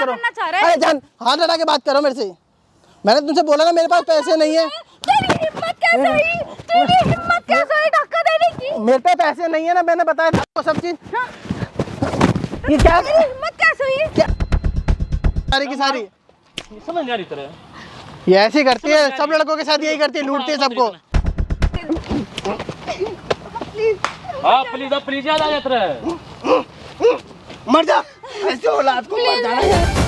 करो। अरे जान, हाथ हटा के बात करो मेरे से। मैंने तुमसे बोला ना मेरे पास पैसे नहीं है। तेरी हिम्मत कैसे हुई? तेरी हिम्मत कैसे हुई धक्का देने की? मेरे पे पैसे नहीं है ना, मैंने बताया था आपको सब चीज। ये क्या, तेरी हिम्मत कैसे हुई? क्या सारी की सारी समझ नहीं आ रही तरह। ये ऐसी करती है, सब लड़कों के साथ यही करती है, लूटती है सबको। हाँ प्लीज, अब प्लीज याद आ जाता है। मर जा, ऐसे औलाद को मर जाना है।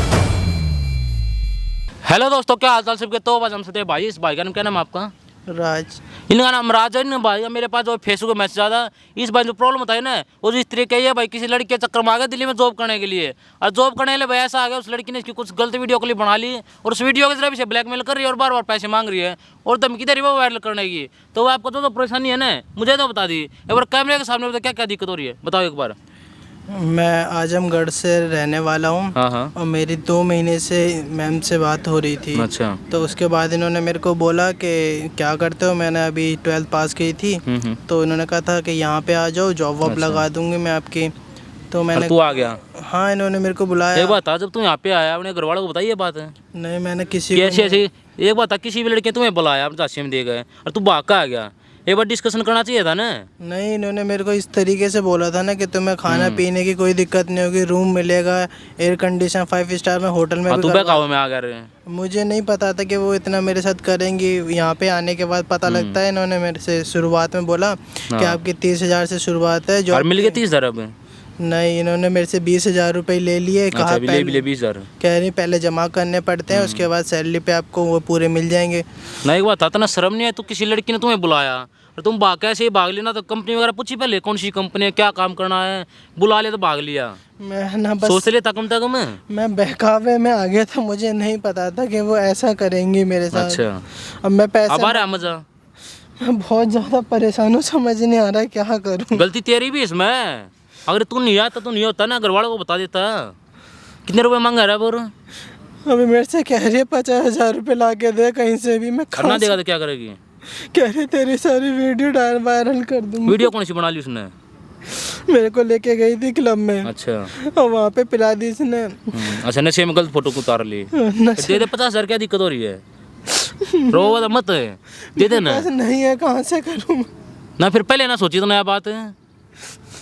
हेलो दोस्तों, क्या हाल चाल सबके। तो आज हमसे थे भाई, इस भाई का नाम क्या नाम है आपका? राज। इनका नाम राज है। इन भाई मेरे पास जो फेसबुक मैसेज आया, इस भाई जो प्रॉब्लम बताई ना, वो इस तरीके है भाई, किसी लड़की के चक्कर में आ गया दिल्ली में जॉब करने के लिए, और जॉब करने के लिए भाई ऐसा आ गया, उस लड़की ने इसकी कुछ गलत वीडियो क्लिप बना ली और उस वीडियो के जरिए इसे ब्लैकमेल कर रही है और बार बार पैसे मांग रही है और धमकी दे रही है वो वायरल करने की। तो आपको तो परेशानी है ना, मुझे तो बता दी एक बार कैमरे के सामने, क्या क्या दिक्कत हो रही है बताओ एक बार। मैं आजमगढ़ से रहने वाला हूँ। हाँ। और मेरी 2 महीने से मैम से बात हो रही थी। अच्छा। तो उसके बाद इन्होंने मेरे को बोला कि क्या करते हो। मैंने अभी 12th पास की थी। तो इन्होंने कहा था कि यहाँ पे आ जाओ, जॉब वॉब लगा दूंगी मैं आपकी। तो मैंने, तू आ गया? हाँ, इन्होंने मेरे को बुलाया। एक बात था, जब तू यहाँ पे आया अपने घर वालों को बताइए बात है? नहीं, मैंने किसी कैसे ऐसी एक बात था, किसी भी लड़के तुम्हें बुलाया अपने झांसी में दे गए और तू भाग का आ गया, एक बार डिस्कशन करना चाहिए था ना। नहीं, इन्होंने मेरे को इस तरीके से बोला था ना कि तुम्हें खाना पीने की कोई दिक्कत नहीं होगी, रूम मिलेगा, एयर कंडीशन 5 स्टार में होटल में भी तू करवा। बहकावे में आ गया रे। मुझे नहीं पता था कि वो इतना मेरे साथ करेंगी। यहाँ पे आने के बाद पता लगता है, इन्होंने मेरे से शुरुआत में बोला कि आपकी 30,000 से शुरुआत है। और मिल गए 30,000 अब? नहीं, इन्होंने मेरे से 20,000 रुपये ले लिए। कहा पहले 20,000 कह रही पहले जमा करने पड़ते हैं, उसके बाद सैलरी पे आपको वो पूरे मिल जाएंगे। नहीं, एक बात था ना, शर्म नहीं है? तो किसी लड़की ने तुम्हें बुलाया और तुम भाग कैसे ही भाग लेना? तो कंपनी वगैरह पूछी पहले कौन सी कंपनी है, क्या काम करना है, बुला ले तो भाग लिया। मैं ना बस सोच लेता कम से कम। मैं बहकावे में आ गया था, मुझे नहीं पता था कि वो ऐसा करेंगी मेरे साथ। अच्छा। अब मैं पैसा, अब आ रहा है मजा? मैं बहुत ज़्यादा परेशान हूँ, समझ नहीं आ रहा है क्या करूँ। गलती तेरी भी इसमें। अगर तू नहीं आता तो नहीं होता ना, घर वालों को बता देता। कितने रुपए मांगा रहा है बोर? अभी मेरे से कह रही है 50,000 रुपये ला के दे कहीं से भी। मैं करना देगा तो क्या करेगी? कह रही तेरी सारी वीडियो वायरल कर दूंगी। वीडियो कौन सी बना ली उसने? मेरे को लेके गई थी क्लब में। अच्छा। और वहाँ पे पिला दी इसने। अच्छा, नशे में गलत फोटो को उतार ली। दे दे 50,000, क्या दिक्कत हो रही है? रो मत, दे दे ना। नहीं है, कहाँ से करूँ ना? फिर पहले ना सोची तो नया बात है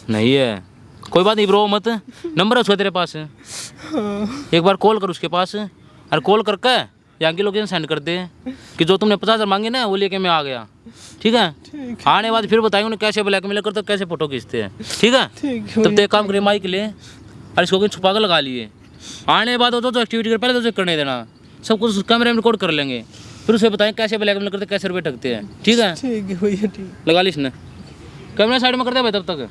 नहीं है, कोई बात नहीं, रो मत। नंबर है उसका तेरे पास? एक बार कॉल कर उसके पास, और कॉल करके यहाँ की लोकेशन सेंड कर दे कि जो तुमने 50,000 मांगे ना वो लेके मैं आ गया। ठीक है? आने बाद फिर बताएंगे उन्हें कैसे ब्लैकमेल करते, कैसे फोटो खींचते हैं। ठीक है? तब तक काम करे माइक ले और इसको कहीं छुपा कर लगा लिए। आने के बाद जो एक्टिविटी कर पहले तो करने देना, सब कुछ कैमरे में रिकॉर्ड कर लेंगे, फिर उसे बताएं कैसे ब्लैकमेल करते, कैसे रुपये ठगते हैं। ठीक है? ठीक है भैया, ठीक। लगा ली इसने कैमरा साइड में कर दे भाई तब तक।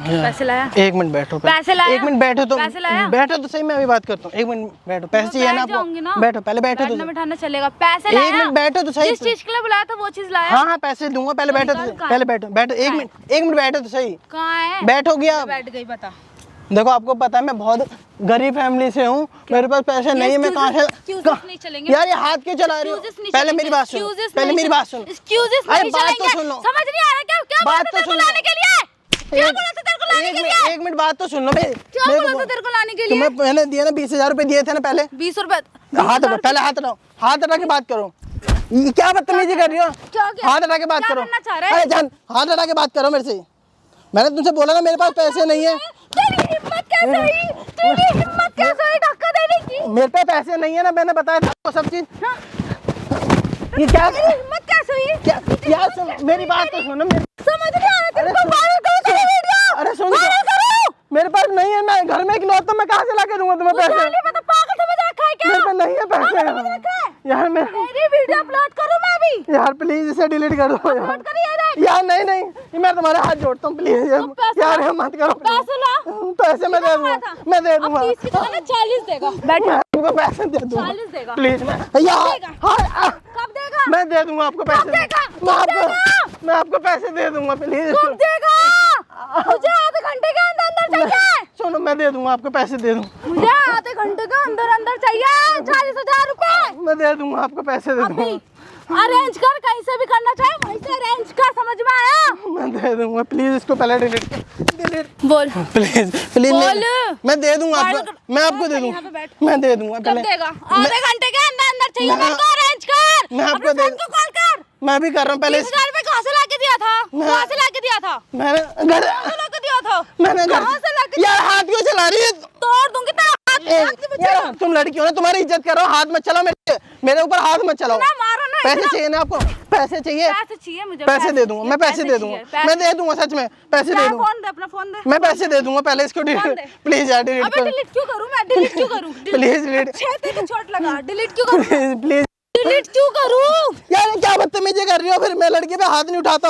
पैसे लाया? एक मिनट बैठो, पैसे लाया? एक मिनट बैठो तो, पैसे लाया? बैठो तो सही, मैं अभी बात करता हूँ। एक मिनट बैठो, पैसे चाहिए ना आपको? बैठो पहले, बैठो तो, बैठना चलेगा। पैसे लाया? एक मिनट बैठो तो सही। जिस चीज के लिए बुलाया था वो चीज लाया? हाँ हाँ, पैसे दूंगा, पहले बैठो तो, पहले बैठो बैठो, एक मिनट बैठो तो सही। कहाँ है? बैठोगी आप? बैठ गई, बता। देखो आपको पता है मैं बहुत गरीब फैमिली से हूँ, मेरे पास पैसे नहीं है, मैं कहाँ से नहीं चलेंगे यार, ये हाथ क्यों चला रही हो? पहले मेरी बात सुनो, पहले मेरी बात सुनो। अरे बात तो सुन लो। समझ नहीं आ रहा क्या? क्या बात तो सुन लाने के लिए? क्या बोला था तेरे को लाने के लिए? एक मिनट बात तो सुन लो। क्या बोला था तेरे को लाने के लिए? तुम्हें मैंने दिया ना 20,000 रुपए दिए थे ना पहले। 20 रुपए? हाथ हटाओ, पहले हाथ हटाओ, हाथ हटा के बात करो। ये क्या बदतमीजी कर रही हो? हाथ हटा के बात करो। अरे जान, हाथ हटा के बात करो मेरे से। मैंने तुमसे बोला ना मेरे पास पैसे नहीं है। तेरी हिम्मत कैसे हुई? तेरी हिम्मत कैसे हुई धक्का देने की? मेरे पे पैसे नहीं है ना, मैंने बताया था आपको सब चीज। ये क्या, तेरी हिम्मत कैसे हुई? क्या यार, सुन मेरी बात तो सुनो। समझ नहीं आ रहा तेरे को? वायरल करो तेरी वीडियो। अरे सुन, वायरल करो। मेरे पास नहीं है, मैं घर में इकलौता, मैं कहाँ से ला के दूंगा तुम्हें पैसे? नहीं पता, पागल समझ रखा है क्या? मेरे पे नहीं है पैसे यार। मैं तेरी वीडियो अपलोड करूं मैं भी? यार प्लीज इसे डिलीट कर दो यार। अपलोड कर यार। यार नहीं, मैं तुम्हारे हाथ जोड़ता हूँ प्लीज यार, ये मत करो। पैसे ला। पैसे मैं दे दूंगा, मैं दे दूंगा। 30 की जगह ना 40 देगा। बैठ। आपको पैसे दे दूंगा 40 देगा प्लीज। यार कब देगा? मैं दे दूंगा आपको पैसे। मैं आपको पैसे दे दूंगा प्लीज। कब देगा? मुझे आधे घंटे के अंदर अंदर चाहिए। सुनो, मैं दे दूंगा आपको पैसे, दे दूंगा। मुझे आधे घंटे के अंदर अंदर चाहिए 40,000 रुपए। मैं दे दूंगा आपको पैसे, दे दूंगा। अरेंज कर, कहीं से भी करना चाहे वहीं से अरेंज कर, समझ में आया? मैं दे दूंगा, प्लीज इसको पहले डिलीट बोल प्लीज प्लीज। बोल। मैं दे दूंगा आपको, मैं आपको दे यहाँ पे दूंगा, बैठ। मैं दे दूंगा कब पहले। देगा? आधे घंटे के अंदर अंदर चाहिए मैं- मेरे को, अरेंज कर। मैं आपको अपने दे- फ्रेंड को कॉल कर। मैं भी कर रहा हूँ पहले। 20,000 रुपए कहाँ से लाके दिया था? कहाँ से लाके दिया था? मैंने कहाँ से लाके दिया था? मैंने कहाँ से लाके? यार हाथ क्यों चला रही है? तोड़ दूंगी तेरा हाथ। हाथ के बच्चे यार तुम लड़की हो ना, तुम्हारी इज्जत कर रहा हूँ, हाथ मत चलाओ मेरे ऊपर हाथ मत चलाओ। ना मारो ना, पैसे इतना- चाहिए ना आपको? पैसे चाहिए? पैसे चाहिए मुझे, पैसे दे दूंगा, मैं पैसे दे दूंगा, चाहिए, मैं दे दूंगा, सच में पैसे दे दूंगा। फोन दे, अपना फोन दे। मैं पैसे दे दूंगा, पहले इसको फोन दे। डिलीट प्लीज यार, डिलीट अबे करो डिलीट क्यों करूं मैं? डिलीट क्यों करूं? प्लीज डिलीट अच्छे थे तो चोट लगा, डिलीट क्यों करूं? Please please. डिलीट क्यों करूं? यार ये क्या बदतमीजी कर रही हो? फिर मैं लड़की पे हाथ नहीं उठाता,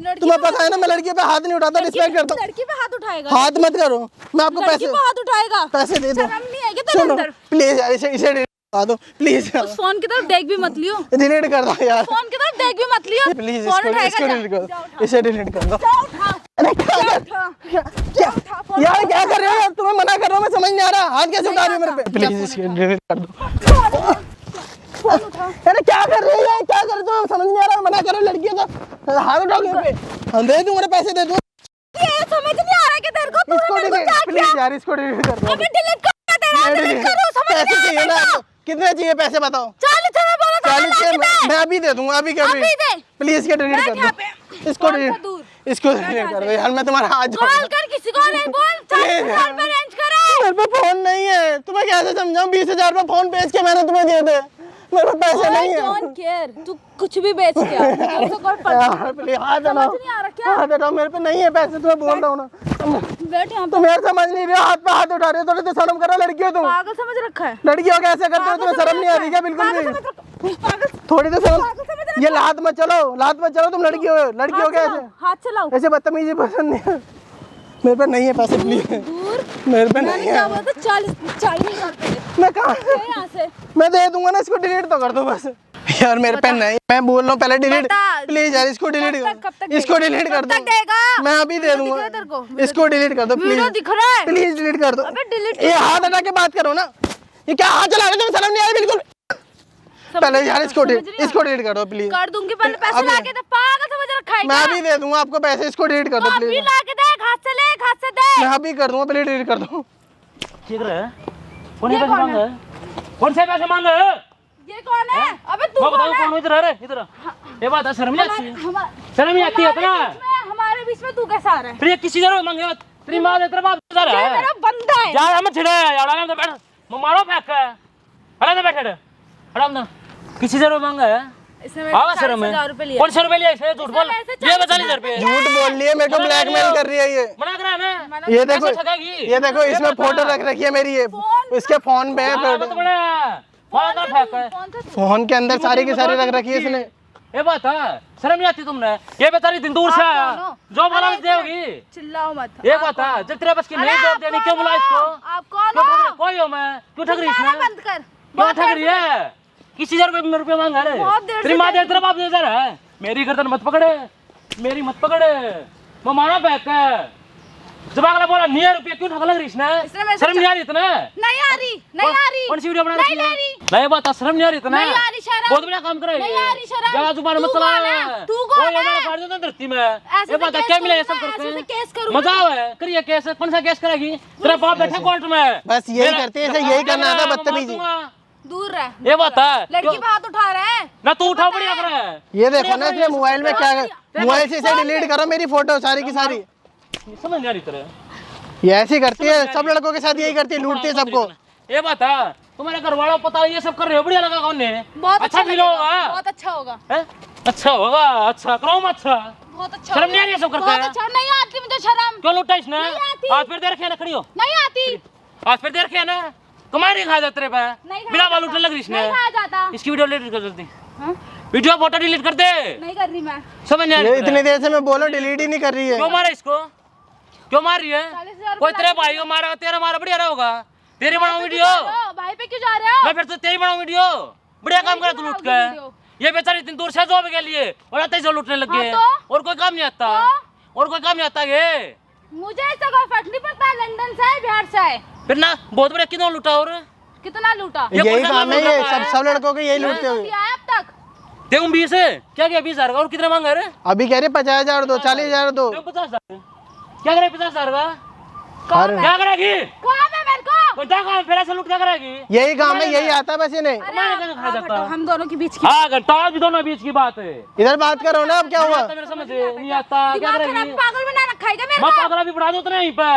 लड़की तुम्हें पे पता है ना, मैं लड़की पे हाथ नहीं उठाता, रिस्पेक्ट करता हूँ। लड़की पे हाथ उठाएगा? हाथ मत करो, मैं आपको लड़की पैसे पे हाथ उठाएगा? पैसे दे दूँ। शर्म नहीं है क्या तेरे सुनो अंदर? प्लीज यार, इसे डिलीट करा दो प्लीज, उस फोन की तरफ देख भी मत लियो, डिलीट कर दो यार फोन की तरफ देख भी मत लियो। प्लीज। फोन इसको उठाएगा इसको क्या? डिलीट जा कर उठा। दो, इसे डिलीट कर दो। जा उठा, अरे क्या जा कर उठा। क्या उठा, फोन यार क्या कर रहे हो यार? तुम्हें मना कर रहा हूँ, मैं समझ नहीं आ रहा, हाथ कैसे उठा रही हो मेरे पे? प्लीज इसको डिलीट कर दो। फोन उठा। अरे क्या कर रही है, क्या कर रहे हो? समझ नहीं आ रहा, मना करो लड़कियों का, हाथ उठाओ मेरे पे। हम दे दूँ, मेरे पैसे दे दूँ। ये समझ नहीं आ रहा कि तेरे को इसको तूने मेरे डिलीट को क्या प्लीज किया? यार, इसको डिलीट कर दो। अबे डिलीट कर तेरा, डिलीट करो, समझ पैसे नहीं आ चाहिए ना रहा आपको? कितने चाहिए पैसे बताओ? 40 में बोला था 40 के मैं अभी दे दूंगा, अभी कर अभी दे। प्लीज के डिलीट बैठ कर यहाँ दो, पे। इसको कौन सा डिलीट, दूर? इसको डिलीट कर दो यार, मैं तुम्हारा हाथ जोड़ कॉल कर किसी को, नहीं बोल 40,000 रुपए अरेंज करे। मेरे पे फोन नहीं है, तुम्हें कैसे समझाऊं? 20,000 रुपए फोन बेच के मैंने तुम्हें दिए थे, मेरे पे पैसे नहीं है। डोंट केयर, तू कुछ भी बेच के आ, तुझसे कोई फर्क यार प्लीज हाथ समझ हटाओ, नहीं आ रहा क्या? हाथ हटाओ, मेरे पे नहीं है पैसे, तुम्हें बोल रहा हूँ ना। बैठ यहाँ पे। तुम यार समझ नहीं रहे हो, हाथ पे हाथ उठा रहे हो, थोड़ी तो शर्म करो, लड़की हो तुम, पागल समझ रखा है? लड़की हो कैसे करते हो? तुम्हें शर्म नहीं आ रही क्या बिल्कुल पागल भी? समझ रखा- पागल थोड़ी तो पागल समझ शर्म, रखा ये लात मत चलो, लात मत चलो, तुम लड़की हो हाथ क्या चलाओ, ऐसे? हाथ चलाओ। ऐसे बदतमीजी पसंद नहीं है, मेरे पे नहीं है पैसे प्लीज, दूर। मेरे पे मैंने नहीं क्या है। बोला था? 40,000 रुपए मैं कहाँ यहाँ से। मैं दे दूंगा ना, इसको डिलीट तो कर दो बस यार, मेरे पे नहीं, मैं बोल रहा हूँ पहले डिलीट बता। प्लीज यार, इसको डिलीट कब तक कर, इसको डिलीट कर कब तक दो, देगा? मैं अभी दे वीडियो दूंगा, दिख रहा है तेरे को? इसको डिलीट कर दो वीडियो प्लीज, दिख रहा है? प्लीज डिलीट कर दो। अबे डिलीट ये हाथ हटा के बात करो ना, ये क्या हाथ चला रहे हो? तुम्हें शर्म नहीं आ रही बिल्कुल? पहले यार इसको डिलीट कर दो प्लीज, कर दूंगी, पहले पैसे अभी- लाके दे। पागल समझ रखा है मैं क्या? अभी दे दूंगा आपको पैसे, इसको डिलीट कर दो अभी प्लीज, लाके दे, हाथ से ले, हाथ से दे। मैं अभी कर दूंगा, प्लीज डिलीट कर दो। ठीक है कौन ये से पैसे कौन मांग रहा है? कौन से पैसे मांग रहा है? ये कौन है? अबे तू मैं कौन बताऊं है? कौन इधर है? इधर ये बात है, शर्म नहीं आती है? शर्म नहीं आती है इतना? हमारे बीच में तू कैसा आ रहा है? फिर ये किसी जरूर मांगे मत, तेरी माँ तेरा बाप इधर ये है मेरा बंदा है। जा हम छिड़े यार, आराम से बैठ, मारो फेंक आराम से बैठ आराम से, किसी जरूर मांगा है? इसने मेरे आवा से शर्म 40,000 रुपए है? लिए। कौन से रुपए लिए? इसे झूठ बोल, मेरे से ये बता 40,000 रुपए झूठ बोल रही है, मेरे को ब्लैकमेल कर रही है ये, मना करा ना, ये देखो, ऐसे ठगाएगी। ये देखो, इसमें बता। फोटो रख रखी है मेरी, ये इसके फोन पे है हाँ, मत बड़ा, फोन ना फेंक है। कौन था तू? फोन के अंदर सारी की सारी रख रखी है इसने। ये बात है, शर्म नहीं आती तुमने? ये बेचारी दिन दूर से आप आया, कौन हो? जो बोला अरे देगी। चिल्लाओ मत। ये आप बात कौन है, हो? जब तेरे बस की नहीं अरे जोर आप देनी, कौन क्यों बोला हो? इसको? आप कौन क्यों ठग रही? हो? कोई हो मैं, क्यों ठग रही चिल्लाना इसने? बंद कर। क्यों बहुत ठग देर रही से- है? किसी हजार रुपए मांगा रे? बहुत देर तेरी से माँ देख दे, तेरा बाप दे रहा है। मेरी गर्दन मत पकड़े, मेरी मत पकड़े, वो मारा बैक है। जब अगला बोला 9 रुपये क्यों ठग लग रही इसने मेरे से शर्म नहीं आ रही इतना? नहीं आ रही, नहीं आ रही। कौन सी वीडियो बना नहीं रखी है? ले रही। नहीं बात शर्म नहीं आ रही इतना? नहीं आ रही शर्म। बहुत बढ़िया काम करे, नहीं आ रही शर्म। जगह जुबान मत तू चला। कौन है? तू कौन ओए, है? मैं काट देता धरती में। ऐसे ये से बात है, केस क्या मिला ये सब करूंगा, करते ऐसे से हैं? केस करूंगा। मजा आवे, करिए केस, कौन सा केस करेगी? तेरा बाप बैठा कोर्ट में, बस यही करती है, यही करना आता है, बदतमीजी। दूर रह। ये बात है, लड़की पे हाथ उठा रहा है। ना तू उठा बढ़िया कर रहा है। ये देखो ना, इसने मोबाइल में क्या, मोबाइल से इसे डिलीट करो मेरी फोटो सारी की सारी। समझ नहीं आ रही तेरे? ये ऐसी करती है, सब लड़कों के साथ यही करती है, लूटती है सबको। ये बात है, तुम्हारे घर वालों को पता है ये सब कर रहे हो, बढ़िया लगा कौन ने? बहुत अच्छा फील होगा, बहुत अच्छा होगा। हैं? अच्छा होगा, अच्छा करो मत, अच्छा बहुत अच्छा शर्म होगा। नहीं आ रही है सब करते बहुत हैं? अच्छा, नहीं आती मुझे शर्म। क्यों लूटा इसने? नहीं आती। आज फिर दे रखे है ना, खड़ी हो, नहीं आती। आज फिर दे रखे है ना, कमाई नहीं खा जाते रे पे, नहीं खाया बिना बाल जाता। उठने लग रही इसने। नहीं खाया जाता। इसकी वीडियो डिलीट कर देती, हाँ? वीडियो फोटो डिलीट कर दे। नहीं कर रही मैं। समझ नहीं आ ये रही इतनी तेरे? देर से मैं बोलो डिलीट ही नहीं कर रही क्यों है। मारा इसको? क्यों मार रही है? 40,000 कोई तेरे रुपए भाई को मारा, तेरा मारा बढ़िया रहा होगा। तेरी बनाऊं वीडियो, भाई पे क्यों जा रहे हो? मैं फिर तो तेरी बनाऊं वीडियो। बढ़िया काम करा तू लूट के। ये बेचारी इतनी दूर से जॉब के लिए और आते ही लूटने लग गए, हाँ और कोई काम नहीं आता, और कोई काम नहीं आता ये। मुझे इसका कोई फर्क नहीं पड़ता, लंदन से है, बिहार से है। फिर ना बहुत बढ़िया कितना लूटा, और कितना लूटा? ये यही कौन सा काम है, लूटा ये है? सब लड़कों के यही लूटते नहीं हुए। दिया है अब तक। ते 20 क्या क्या 20,000 का और कितना मांगा रे? अभी कह रहे 50,000 दो, 40,000 दो। 50,000 क्या करे 50,000 का? अरे क्या करेगी? काम है मेरे को। कौन सा काम? फिर ऐसा लूट क्या करेगी? यही काम है, यही आता है बस इन्हें। तुम्हारे कैसे खा जाता? हम दोनों के बीच की हाँ घंटा भी दोनों बीच की बात है। इधर बात करो ना, अब क्या हुआ? मेरे समझ नहीं आता क्या दिमाग खराब करेगी? पागल बना रखा है क्या मेरे मैं पागला भी बढ़ा दूं तो नहीं पे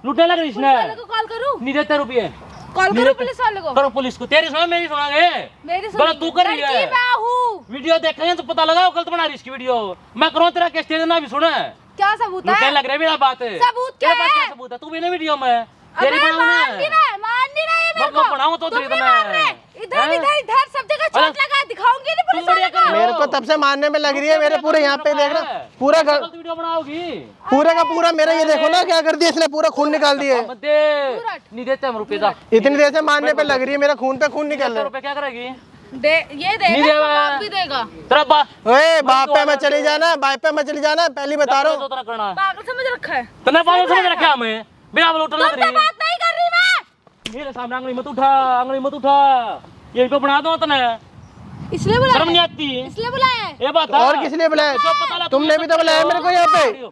लूटने लग रही इसने। को? कॉल करूं? नहीं देते रुपये। कॉल करूं पुलिस वाले को? करो पुलिस को। तेरी सुना मेरी सुनागे? मेरी गलत तू कर रही है। लड़की मैं हूँ। वीडियो देखेंगे तो पता लगाओ गलत बना रही इसकी वीडियो। मैं करूँ तेरा केस तेरे ना भी सुना क्या सबूत लुटने है? लग रहा है मेरा बात है। सबूत क्या तेरे पास है? सबूत है? तू भी ना वीडियो में तेरी अबे बनाऊं मान नहीं ना। रहा है, मान नहीं रहा है मेरे मैं को। बनाऊं तो तुम तेरे नहीं में। मान रहे। इधर इधर इधर सब जगह चोट लगा दिखाऊंगी नहीं पुलिस वाले को। मेरे को तब से मारने में लग रही है, मेरे पूरे यहाँ पे देख रहा पूरा घर, गलत वीडियो बनाओगी। पूरा का पूरा मेरा ये देखो ना क्या कर दिया इसने, पूरा खून निकाल दिया। मत दे। नहीं देते हम रुपये जा। इतनी देर से मारने पे लग रही है, मेरा खून पे खून निकल रहा रुपये क्या करेगी? दे ये नहीं देगा, देगा। बाप भी देगा। तेरा बाप है। ओए बाप पे मैं चली जाना, बाप पे मैं चली जाना, पहली बता रहा हूँ। तो करना पागल समझ रखा है। तने पागल समझ रखा हमें बिना लूट लग तुमसे रही बात नहीं कर रही मैं। मेरे सामने आंगली मत उठा, आंगली मत उठा। यही पे बना दो तने इसलिए बुलाया शर्म नहीं है? आती। इसलिए बुलाया है? ये बात और किस लिए बुलाया? तुमने भी तो बुलाया मेरे को यहाँ पे,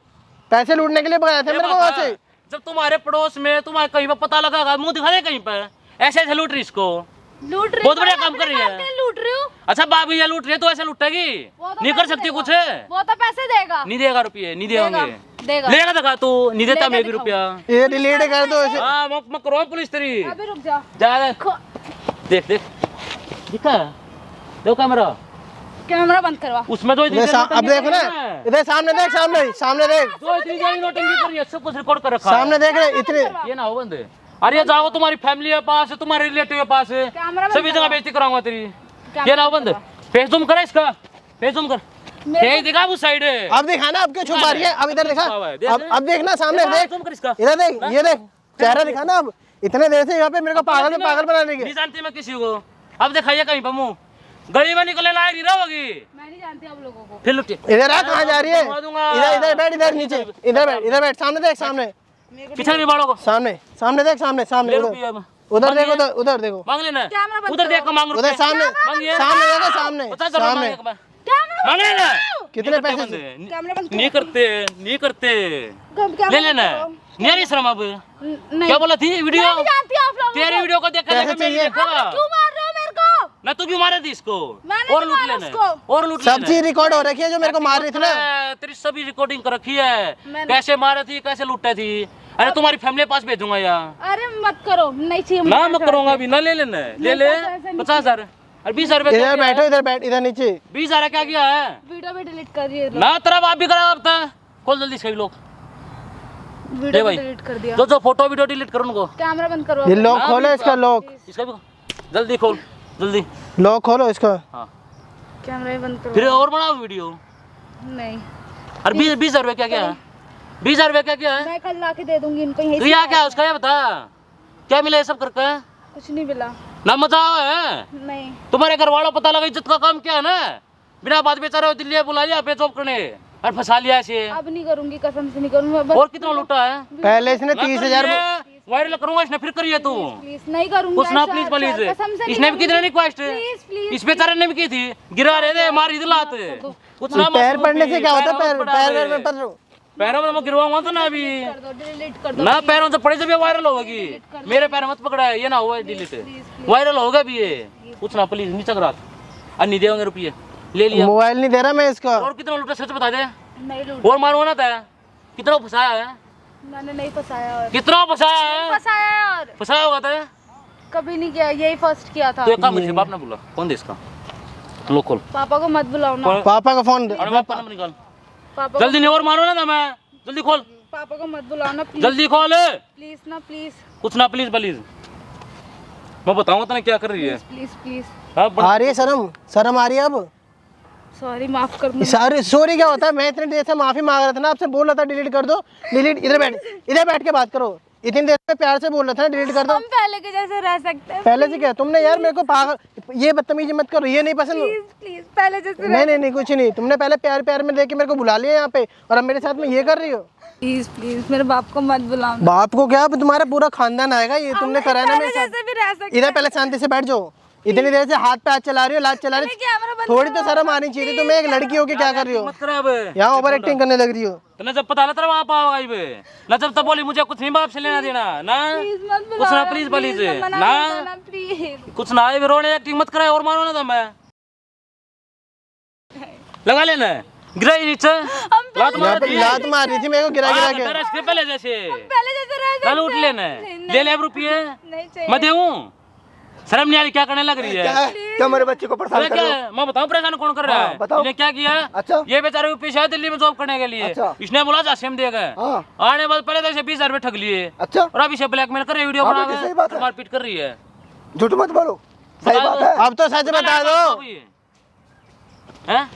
पैसे लूटने के लिए बुलाया था मेरे को वहाँ से। जब तुम्हारे पड़ोस में तुम्हारे कहीं पे पता लगा मुंह दिखा दे कहीं पे ऐसे ऐसे लूट रही इसको। लूट रही बहुत हूँ, बढ़िया मैं काम अपने कर रही है। के लिए लूट रही हूँ। अच्छा बाप ये लूट रही है तो ऐसे लूटेगी? वो तो नहीं कर पैसे सकती देगा। कुछ? वो तो पैसे देगा। नहीं देगा रुपये, नहीं देंगे। देगा। लेगा दिखा तू, नहीं देता मैं भी लेगा रुपया। ये डिलीट कर दो इसे। हाँ मैं करो पुलिस तेरी। अभी रुक जा। जा देख देख दिखा देखो कैमरा कैमरा बंद करवा। उसमें तो इतनी इधर देर अब देखो ना, इधर सामने देख, सामने सामने देख, जो इतनी देर नोटिंग कर रही है सब कुछ रिकॉर्ड कर रखा है। सामने देख रहे इतने। ये ना हो बंद। अरे जाओ तुम्हारी फैमिली के पास, तुम्हारे रिलेटिव के पास, कैमरा बंद सभी जगह करो। बेइज्जती कराऊंगा तेरी। कैमरा ये ना हो बंद बंद। फेस जूम कर इसका, फेस जूम कर। मेरे ये दिखा उस साइड है। अब दिखाना, अब क्यों छुपा रही है? अब इधर दिखा, देख। अब देखना सामने देख, जूम कर इसका। इधर देख, ये देख चेहरा दिखाना। अब इतने देर से यहाँ पे मेरे को पागल से पागल बनाने नहीं के। जानती मैं किसी को। अब दिखाइए कहीं पर मुंह गली में निकले लायक नहीं रहोगी। मैं नहीं जानती आप लोगों को। फिर लुटिए इधर आ, कहाँ जा रही है? घुमा दूंगा। इधर इधर बैठ, इधर नीचे, इधर बैठ, सामने देख, सामने पीछे नहीं बाड़ों को सामने सामने देख, सामने सामने ले उधर रुपये अब। उधर देखो, उधर उधर देखो, मांग लेना। कैमरा बंद उधर करो। देख के मांग उधर रुपये। सामने मांगिए। सामने देखो, सामने पचास रुपये सामने। मांगे एक बार। कैमरा मांग लेना। कितने नहीं करते पैसे बंदे। कैमरा बंद नहीं करते, नहीं करते। कैमरा ले लेना। नहीं आ रही शर्म अब? नहीं क्या बोला थी वीडियो? मैं नहीं जानती आप लोगों को। तेरी वीडियो को देख कैसे के चाहिए? क्यों मार रहे हो मेरे को? ना तू भी मारा थी इसको मैंने और नहीं लूट मारा लेना उसको। और लूट सब लेना। चीज रिकॉर्ड हो रखी है जो मेरे को मार रही थी ना। तेरी सभी रिकॉर्डिंग कर रखी है। मैंने- कैसे मारा थी, कैसे लूटा थी। अरे तुम्हारी फैमिली के पास भेजूंगा यार। अरे मत करो, नहीं चाहिए मुझे ना मैं पैसा। करूंगा अभी ना। ले लेना ले ले पैसा ऐसा नहीं 50,000 और 20,000 रुपए इधर बैठो, इधर बैठ, इधर नीचे। 20,000 क्या किया है वीडियो भी डिलीट कर दिए ना तेरा बाप भी करा अब तक। खोल जल्दी सही लोग वीडियो भाई। भी डिलीट कर दिया। जो फोटो वीडियो डिलीट करो उनको। कैमरा बंद करो। ये लॉक खोलो इसका, लॉक इसका भी जल्दी खोल जल्दी। लॉक खोलो इसका। हाँ कैमरा भी बंद करो। फिर और बनाओ वीडियो। नहीं और 20,000 रुपए क्या क्या है? 20,000 रुपए क्या क्या है? मैं कल लाके दे दूंगी इनको यहीं तो से। यहाँ क्या है उसका ये बता। क्या मिला ये सब करके? कुछ नहीं मिला। ना मजा है नहीं तुम्हारे घर वालों पता लगा इज्जत का काम क्या है ना। बिना बात बेचारे दिल्ली बुला लिया पे जॉब करने और फंसा लिया ऐसे। अब नहीं करूंगी, कसम से नहीं करूंगी। बस और कितना लूटा है? पहले इसने 30,000 वायरल करूंगा इसने फिर करिए तू प्लीज नहीं करूंगी। कुछ ना सर, प्लीज सर, प्लीज। कसम से इसने भी कितने रिक्वेस्ट प्लीज प्लीज इस बेचारे ने भी की थी। गिरा रहे थे मार इधर लाते कुछ ना पैर पड़ने से क्या होता है? पैर पैर में पड़ रहा हूं। पैरों में मैं गिरवाऊंगा तो ना अभी कर दो, डिलीट कर दो। ना पैरों से पड़े जब ये वायरल होगी। मेरे पैर मत पकड़ा है ये ना हुआ डिलीट वायरल होगा भी ये। कुछ ना प्लीज नीचे करा और नहीं देंगे रुपये ले लिया। मोबाइल नहीं दे रहा मैं इसका। और कितना लूटा सच बता दे। नहीं लूट। और मारो ना था कितना फंसाया है? मैंने नहीं फंसाया और कितना फंसाया है? फंसाया और फंसाया होगा था कभी नहीं किया, यही फर्स्ट किया था। तो एक काम करिए बाप ने बोला कौन दे इसका लो खोल। पापा को मत बुलाओ ना। पापा का फोन दे। अरे बाप का नंबर निकाल पापा जल्दी नहीं और मारो ना मैं जल्दी खोल पापा को मत बुलाओ ना प्लीज। जल्दी खोल प्लीज ना प्लीज कुछ ना प्लीज प्लीज। मैं बताऊंगा तो क्या कर रही है। Please please. हाँ आ रही है शर्म, शर्म आ रही है अब। सॉरी माफ कर दो। सारी सॉरी क्या होता है? मैं इतनी देर से माफी मांग रहा था ना आपसे, बोल रहा था डिलीट कर दो। डिलीट इधर बैठ के बात करो। इतनी देर से प्यार से बोल रहा था ना डिलीट कर दो। हम पहले के जैसे रह सकते हैं। पहले से क्या तुमने यार मेरे को पागल, ये बदतमीजी मत करो, ये नहीं पसंद। प्लीज प्लीज पहले जैसे नहीं कुछ नहीं। तुमने पहले प्यार प्यार में लेके मेरे को बुला लिया यहाँ पे और अब मेरे साथ में ये कर रही हो। प्लीज प्लीज मेरे बाप को मत बुलाओ। बाप को क्या, अब तुम्हारा पूरा खानदान आएगा। ये तुमने करा है ना मेरे जैसे साथ। भी रह सकते इधर पहले शांति से बैठ जाओ, इतनी देर से हाथ पे हाथ चला रही हो, लात चला रही कैमरा हो, बंद थोड़ी तो शर्म आनी चाहिए। तुम्हें एक लड़की हो के क्या कर रही हो? मत कर अब। यहाँ ओवर एक्टिंग करने लग रही हो। तो ना जब पता लगा वहाँ पाओगा बे ना, जब तब बोली मुझे कुछ नहीं बाप से लेना देना ना, कुछ ना प्लीज प्लीज ना, प्लीज कुछ ना आए रोने एक्टिंग मत कराए और मारो ना। तो मैं लगा लेना गिरा ही नीचे लात मार दी, लात मार रही थी मेरे को गिरा गिरा के। दरस के पहले जैसे रह कल उठ लेना ले ले रुपये नहीं चाहिए। मैं देऊं। शर्म नहीं आ रही क्या करने लग रही है? क्या मेरे बच्चे को परेशान अरे कर क्या रहे हो? है? मैं बताऊं परेशान कौन कर रहा है? बताओ। इसने क्या किया? अच्छा। ये बेचारे पीछे है दिल्ली में जॉब करने के लिए। अच्छा। इसने बोला जासिम देगा। हाँ। आने बाद पहले तो इसे 20,000 रुपए ठग लिए अच्छा, और अभी इसे ब्लैकमेल कर रही है, वीडियो हाँ, बना बेटी, सही के बात है। मारपीट कर रही है। झूठ मत बोलो, सही बता बात दो। है। अब तो सच बता दो। हैं?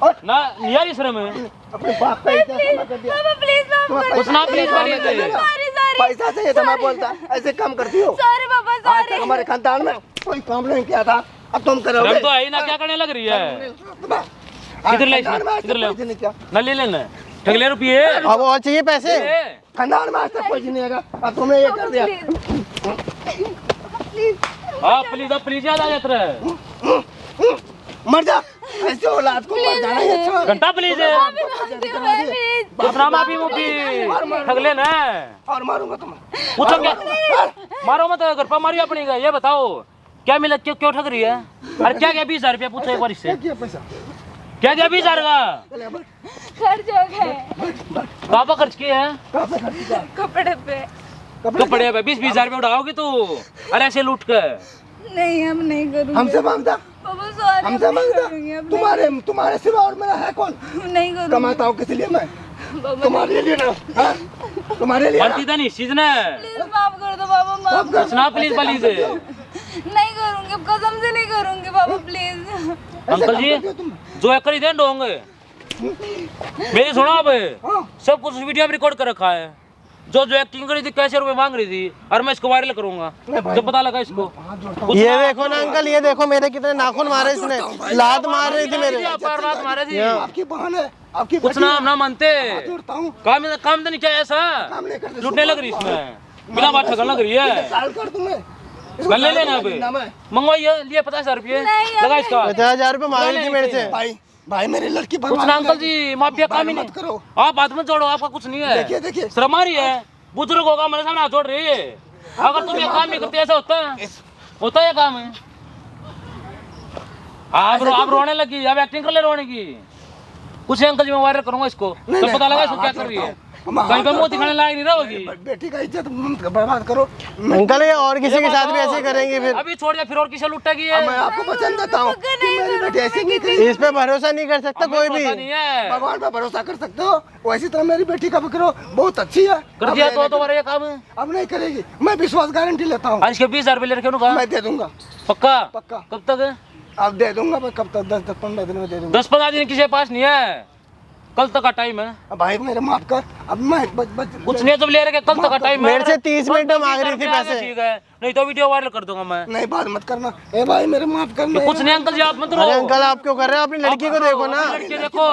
और ना यार शर्म है अपने बाप का इज्जत जमा कर दिया। पापा प्लीज माफ कर कुछ ना प्लीज वाली सॉरी सॉरी पैसा चाहिए था, मैं बोलता ऐसे काम करती हो। सॉरी पापा आज तक सॉरी। हमारे खानदान में कोई काम नहीं किया था, अब तुम करोगे। शर्म तो है ही ना, क्या करने लग रही है? इधर ले इधर ले ना, ले लेना ठग ले रुपये। अब और चाहिए पैसे? खानदान में आज तक कुछ नहीं आएगा, अब तुमने ये कर दिया। हाँ प्लीज, अब प्लीज याद आ जाता है। मर जा, ऐसे औलाद को मर जाना ही अच्छा है। घंटा प्लीज है अपना माफी मुफी ठग लेना। और मारूंगा तुम्हें। पूछो क्या? मारो मत, घर पर मारियो अपनी का। ये बताओ क्या मिला, क्यों क्यों ठग रही है? अरे क्या क्या 20,000 रुपया पूछो एक बार इससे। क्या किया पैसा? क्या दिया 20,000 का? खर्च हो गए कहाँ पर खर्च किए हैं? कहाँ पे खर्च किया? कपड़े पे। कपड़े पे 20,000 रुपया उड़ाओगी तू? अरे ऐसे लूट कर नहीं हम नहीं करूँगी हमसे मांगता, पापा सॉरी हमसे मांगता। तुम्हारे सिवा और मेरा है कौन? नहीं करूँगी कमाता हूँ किस लिए मैं? तुम्हारे लिए ना, हाँ? तुम्हारे लिए ना। बनती था नहीं चीज ने। प्लीज माफ कर दो पापा माफ कुछ ना प्लीज प्लीज। नहीं करूँगी अब कसम से नहीं करूँगी पापा प्लीज। अंकल जी जो है करी दें डोंगे मेरी सुनो अब। सब कुछ वीडियो में रिकॉर्ड कर रखा है। जो एक्टिंग करी थी, कैसे रुपए मांग रही थी, और मैं इसको वायरल करूंगा जब पता लगा इसको। ये देखो ना अंकल, ये देखो मेरे कितने नाखून मारे इसने, लात मार रही थी मेरे। लात मारे थी। आपकी बहन है, आपकी कुछ ना हम ना मानते। जोड़ता हूँ, काम तो नहीं किया ऐसा, काम नहीं करते। लूटने लग रही इसमें, बिना बात ठगन लग रही है। साल कर दूं मैं। मैं ले लेना अब, मंगवाइए लिए 50,000 रुपये लगा इसका। 50,000 रुपये मांग रही थी मेरे से। भाई भाई मेरी लड़की कुछ ना अंकल जी, माफिया काम ही मत नहीं करो। आप हाथ मत जोड़ो, आपका कुछ नहीं है। देखिए देखिए, शर्म आ रही है, बुजुर्ग होगा मेरे सामने हाथ जोड़ रही है। अगर तुम ये काम नहीं करते ऐसा होता है ये काम है। आप रोने लगी, अब एक्टिंग कर ले रोने की। कुछ अंकल जी मैं वायरल करूंगा इसको, तो पता लगा इसको क्या कर रही है। कहीं पे मुंह दिखाने लायक नहीं रहोगी। बेटी का इज्जत मत बर्बाद करो। अंकल ये और किसी के साथ भी ऐसे करेंगे फिर? अभी छोड़ दिया फिर और किसे लुटेगी? मैं आपको वचन देता हूँ कि मेरी बेटी ऐसे नहीं करेगी। इस पे भरोसा नहीं कर सकता कोई भी। नहीं है भगवान पे भरोसा कर सकते हो, वैसी तरह मेरी बेटी का भी करो, बहुत अच्छी है। कर दिया तो तुम्हारा ये काम है। अब नहीं करेगी, मैं विश्वास गारंटी लेता हूँ। आज के 20,000 रुपये ले रखे उन्होंने मैं दे दूंगा, पक्का पक्का। कब तक? अब दे दूंगा मैं, कब तक? 10-15 दिन में दे दूंगा। 10-15 दिन किसी के पास नहीं है, कल तक का टाइम है। अब भाई मेरे माफ कर, अब मैं कुछ नहीं जब ले रखे, कल तक का टाइम है। मेरे से 30 मिनट में मांग रही थी पैसे। ठीक है, नहीं तो वीडियो वायरल कर दूंगा मैं। नहीं, बात मत करना। ए भाई मेरे माफ कर। कुछ नहीं अंकल जी, आप मत रो। अरे अंकल आप क्यों कर रहे हो? अपनी लड़की को देखो ना। लड़की देखो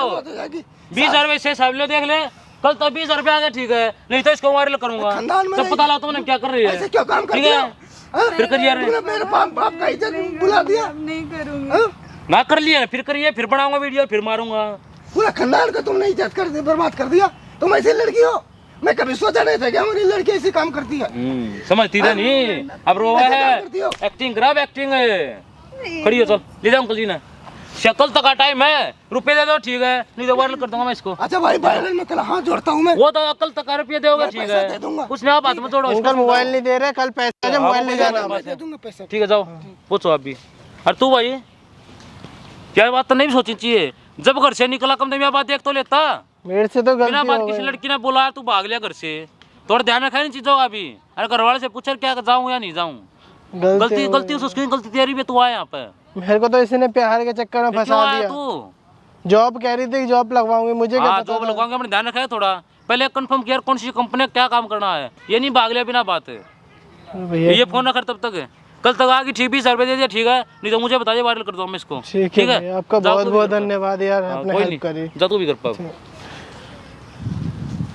20,000 रुपये से हिसाब ले, देख ले कल तक 20,000 रुपये आ गए, ठीक है, नहीं तो इसको वायरल करूंगा खानदान में जब पता लगा तुमने क्या कर रही है। ऐसे क्यों काम ठीक करती है, हो? फिर करिए। तूने मेरे बाप का इज्जत बुला दिया। नहीं करूँगी हाँ? ना कर लिया, फिर करिए, फिर बनाऊंगा वीडियो, फिर मारूंगा। पूरा खानदान का तुमने इज्जत कर दिया, बर्बाद कर दिया। तुम ऐसी लड़की हो, मैं कभी सोचा नहीं था कि हमारी लड़की ऐसी काम करती है। समझती था नहीं, अब रोवा है। एक्टिंग खराब एक्टिंग है। खड़ी हो, चल ले जाओ अंकल जी ने। कल तक का टाइम है, रुपए दे दो, ठीक है, नहीं तो वायरल कर दूंगा मैं इसको। अच्छा भाई, वायरल में कल हाथ जोड़ता हूँ मैं। वो तो कल तक का रुपये दोगे, ठीक पैसा दे है, दूंगा। कुछ नहीं आप हाथ में जोड़ो। अंकल मोबाइल नहीं दे रहे, कल पैसा दे, मोबाइल नहीं जाना। मैं दे दूंगा पैसा। ठीक है, जाओ पूछो आप भी। और तू भाई क्या बात तो नहीं सोचनी चाहिए, जब घर से निकला कम से बात देख तो लेता। मेरे से तो बिना गलती बात हो किसी गई। लड़की ने बोला तू भाग लिया घर से, थोड़ा ध्यान रखा इन चीजों का भी। अरे घर वाले से पूछा क्या जाऊँ या नहीं जाऊँ, गलती गलती उसकी गलती तेरी भी, तू आया यहाँ पे। मेरे को तो इसी ने प्यार के चक्कर में क्यों फंसा आया दिया। तू? जॉब कह रही थी कि जॉब लगवाऊंगी, मुझे क्या हाँ पता जॉब था? लगवाऊंगे, अपने ध्यान रखा है थोड़ा। पहले कंफर्म किया कौन सी कंपनी क्या काम करना है, ये नहीं भाग लिया बिना बात। भैया ये फोन ना कर तब तक, कल तक आगे ठीक 20,000 रुपये दे दिया, ठीक है, नहीं तो मुझे बताइए, वायरल कर दूँ मैं इसको। ठीक है भैया, आपका जाओ बहुत तू भी बहुत घर पर। धन्यवाद यार, हाँ, आपने कोई हेल्प करी। नहीं, जा तू भी घर पर।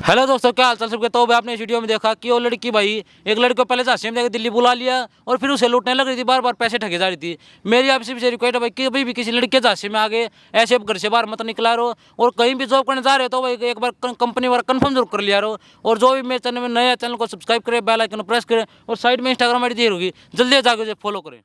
हेलो दोस्तों, क्या हाल चाल सबके। तो आपने इस वीडियो में देखा कि वो लड़की भाई एक लड़के को पहले झांसी में जाकर दिल्ली बुला लिया और फिर उसे लूटने लग रही थी, बार बार पैसे ठगे जा रही थी। मेरी आपसे भी रिक्वेस्ट है भाई कि अभी भी किसी लड़के के झांसी में आगे ऐसे घर से बाहर मत निकला रहो, और कहीं भी जॉब करने जा रहे हो तो भाई एक बार कंपनी वाला कंफर्म जरूर कर लिया रहो। और जो भी मेरे चैनल में नया चैनल को सब्सक्राइब करें, बेल आइकन प्रेस करें, और साइड में इंस्टाग्राम आई डी होगी, जल्दी जाकर उसे फॉलो करें।